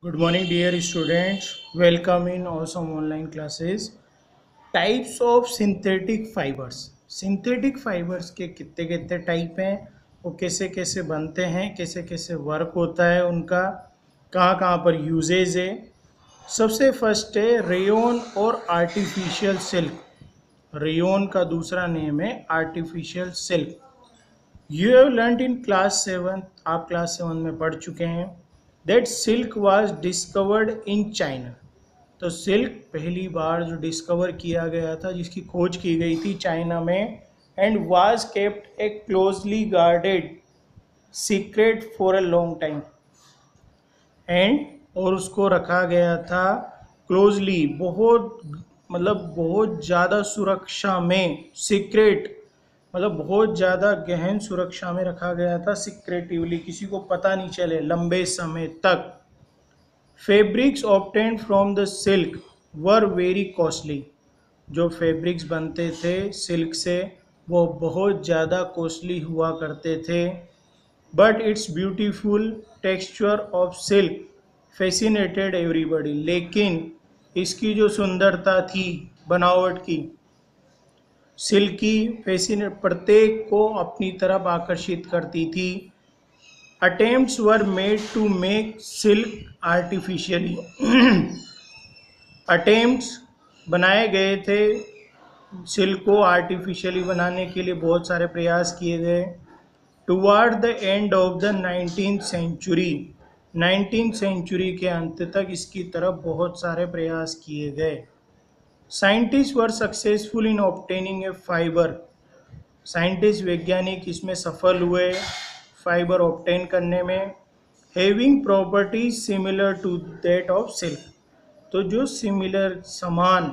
Good morning, dear students. Welcome in awesome online classes. Types of synthetic fibers. Synthetic fibers के कितने कितने type हैं, वो कैसे कैसे बनते हैं, कैसे कैसे वर्क होता है उनका, कहाँ कहाँ पर यूजेज है। सबसे फर्स्ट है रेयोन और आर्टिफिशियल सिल्क। रेयोन का दूसरा नेम है artificial silk. You have learn in class 7, आप क्लास 7 में पढ़ चुके हैं that silk was discovered in China. तो सिल्क पहली बार जो डिस्कवर किया गया था, जिसकी खोज की गई थी चाइना में, and was kept A closely guarded secret for a long time. And और उसको रखा गया था क्लोजली, बहुत मतलब बहुत ज़्यादा सुरक्षा में, सीक्रेट मतलब बहुत ज़्यादा गहन सुरक्षा में रखा गया था, सिक्रेटिवली, किसी को पता नहीं चले लंबे समय तक। Fabrics obtained from the silk were very costly. जो फैब्रिक्स बनते थे सिल्क से वो बहुत ज़्यादा कॉस्टली हुआ करते थे। But it's beautiful texture of silk fascinated everybody. लेकिन इसकी जो सुंदरता थी बनावट की, सिल्की फैसिनेट, प्रत्येक को अपनी तरफ आकर्षित करती थी। Attempts were made to make silk artificially. Attempts बनाए गए थे सिल्क को आर्टिफिशियली बनाने के लिए, बहुत सारे प्रयास किए गए। Toward the end of the 19th century, 19th century के अंत तक इसकी तरफ बहुत सारे प्रयास किए गए। Scientist were successful in obtaining a fibre. Scientist वैज्ञानिक इसमें सफल हुए फाइबर ऑब्टेन करने में। Having properties similar to that of silk. तो जो सिमिलर, समान,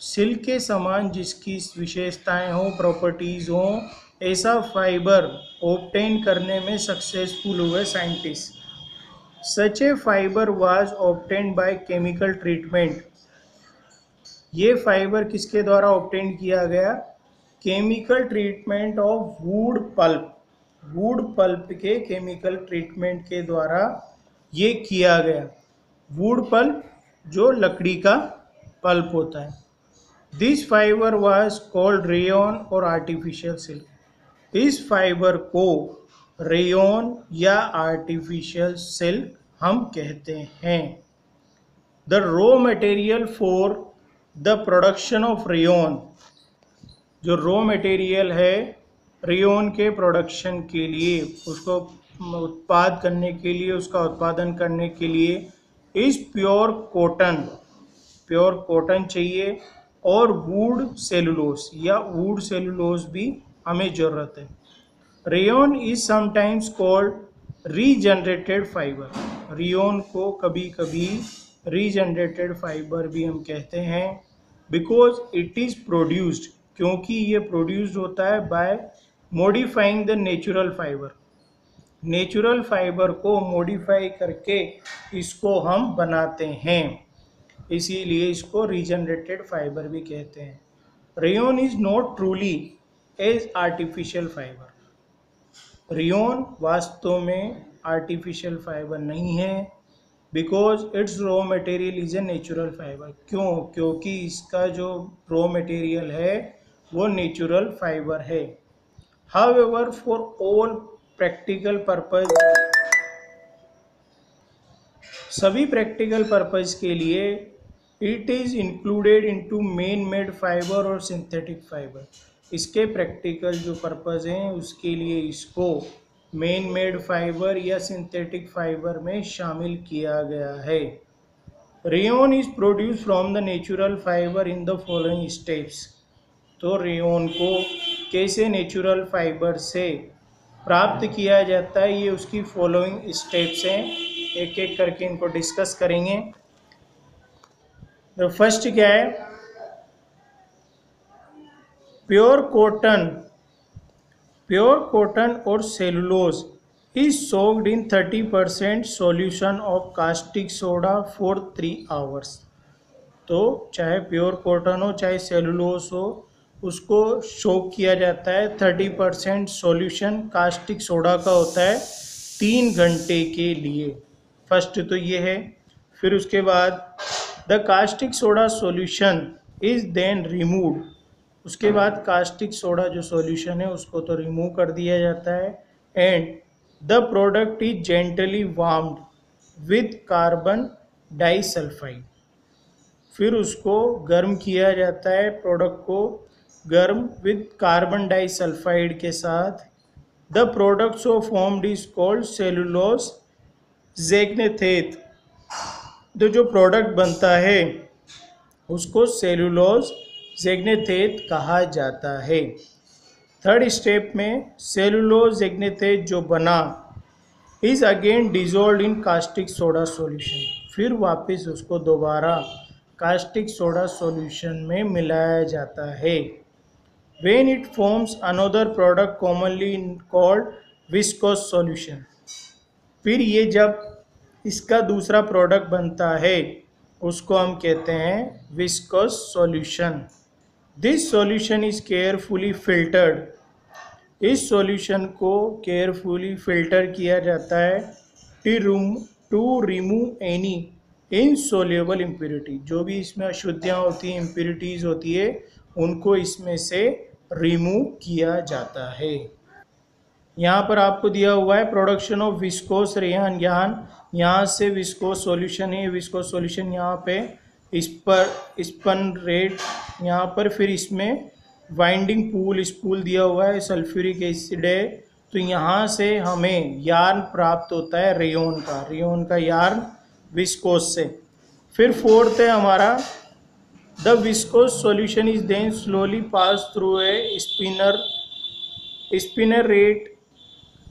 सिल्क के समान जिसकी विशेषताएं हों, प्रॉपर्टीज हों, ऐसा फाइबर ऑब्टेन करने में सक्सेसफुल हुए scientist. Such A fibre was obtained by chemical treatment. ये फाइबर किसके द्वारा ऑब्टेन किया गया? Chemical treatment of wood pulp. Wood pulp के केमिकल ट्रीटमेंट के द्वारा ये किया गया। वुड पल्प जो लकड़ी का पल्प होता है। This fibre was called rayon और आर्टिफिशियल सिल्क। इस फाइबर को रेयन या आर्टिफिशियल सिल्क हम कहते हैं। The raw material for the production of rayon. जो रॉ मटेरियल है रेयन के प्रोडक्शन के लिए, उसको उत्पाद करने के लिए, उसका उत्पादन करने के लिए, इस प्योर कॉटन, प्योर कॉटन चाहिए, और वुड सेलुलोस या वुड सेलुलोस भी हमें ज़रूरत है। Rayon is sometimes called regenerated fibre. Rayon को कभी कभी रीजनरेटेड फाइबर भी हम कहते हैं, बिकॉज इट इज़ प्रोड्यूस्ड, क्योंकि ये प्रोड्यूस्ड होता है by modifying the natural fibre. Natural fibre को मॉडिफाई करके इसको हम बनाते हैं, इसीलिए इसको रीजनरेटेड फाइबर भी कहते हैं। Rayon is not truly as artificial fibre. Rayon वास्तव में आर्टिफिशियल फाइबर नहीं है, because its raw material is a natural fibre. क्यों? क्योंकि इसका जो रॉ मटेरियल है वो नेचुरल फाइबर है। However for all practical purpose, सभी प्रैक्टिकल पर्पज के लिए, it is included into man made fibre और सिंथेटिक फाइबर। इसके प्रैक्टिकल जो पर्पज हैं उसके लिए इसको मेन मेड फाइबर या सिंथेटिक फाइबर में शामिल किया गया है। Rayon is produce from the natural fibre in the following steps. तो रेयन को कैसे नेचुरल फाइबर से प्राप्त किया जाता है, ये उसकी फॉलोइंग स्टेप्स हैं। एक एक करके इनको डिस्कस करेंगे। तो फर्स्ट क्या है? प्योर कॉटन, प्योर कॉटन और cellulose is soaked in 30% solution of caustic soda for 3 hours. तो चाहे प्योर कॉटन हो चाहे सेलुलोज हो, उसको सोक किया जाता है 30% सॉल्यूशन कास्टिक सोडा का होता है 3 घंटे के लिए। फर्स्ट तो ये है। फिर उसके बाद the caustic soda solution is then removed, उसके बाद कास्टिक सोडा जो सॉल्यूशन है उसको तो रिमूव कर दिया जाता है। And the product is gently warmed with carbon disulphide, फिर उसको गर्म किया जाता है, प्रोडक्ट को गर्म विद कार्बन डाइसल्फाइड के साथ। The product so formed is called cellulose xanthate, तो जो प्रोडक्ट बनता है उसको सेलुलोज ज़ैग्नेथेट कहा जाता है। थर्ड स्टेप में सेलुलोज ज़ैग्नेथेट जो बना is again dissolve in caustic soda solution, फिर वापस उसको दोबारा कास्टिक सोडा सॉल्यूशन में मिलाया जाता है। When it forms another product commonly called viscose solution, फिर ये जब इसका दूसरा प्रोडक्ट बनता है उसको हम कहते हैं viscose solution. This solution is carefully filtered, इस सॉल्यूशन को केयरफुली फिल्टर किया जाता है to remove any insoluble impurity, जो भी इसमें अशुद्धियाँ होती हैं, इम्प्योरिटीज़ होती है, उनको इसमें से रिमूव किया जाता है। यहाँ पर आपको दिया हुआ है प्रोडक्शन ऑफ विस्कोस रेयन, यहाँ से विस्कोस सॉल्यूशन है, विस्कोस सॉल्यूशन यहाँ पे इस पर स्पन रेट यहाँ पर, फिर इसमें वाइंडिंग पूल स्पूल दिया हुआ है, सल्फ्यूरिक एसिड है, तो यहाँ से हमें यार्न प्राप्त होता है रेयन का यार्न विस्कोस से। फिर फोर्थ है हमारा the viscose solution is then slowly pass through a spinner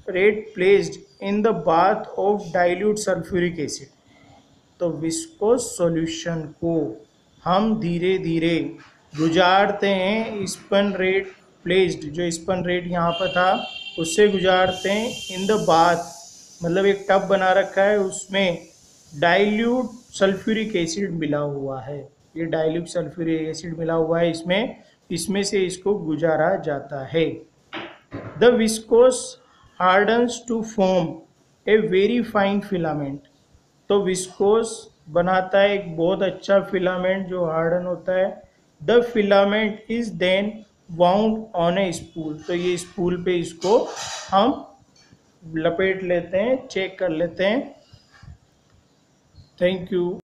rate placed in the bath of dilute sulphuric acid, तो विस्कोस सॉल्यूशन को हम धीरे धीरे गुजारते हैं स्पन रेट प्लेस्ड, जो स्पन रेट यहाँ पर था उससे गुजारते हैं इन द बाथ, मतलब एक टब बना रखा है उसमें डाइल्यूट सल्फ्यूरिक एसिड मिला हुआ है, ये डाइल्यूट सल्फ्यूरिक एसिड मिला हुआ है इसमें से इसको गुजारा जाता है। The viscose hardens to form a very fine filament, तो विस्कोस बनाता है एक बहुत अच्छा फिलामेंट जो हार्डन होता है। The filament is then wound on a spool, तो ये स्पूल पे इसको हम लपेट लेते हैं, चेक कर लेते हैं। Thank you.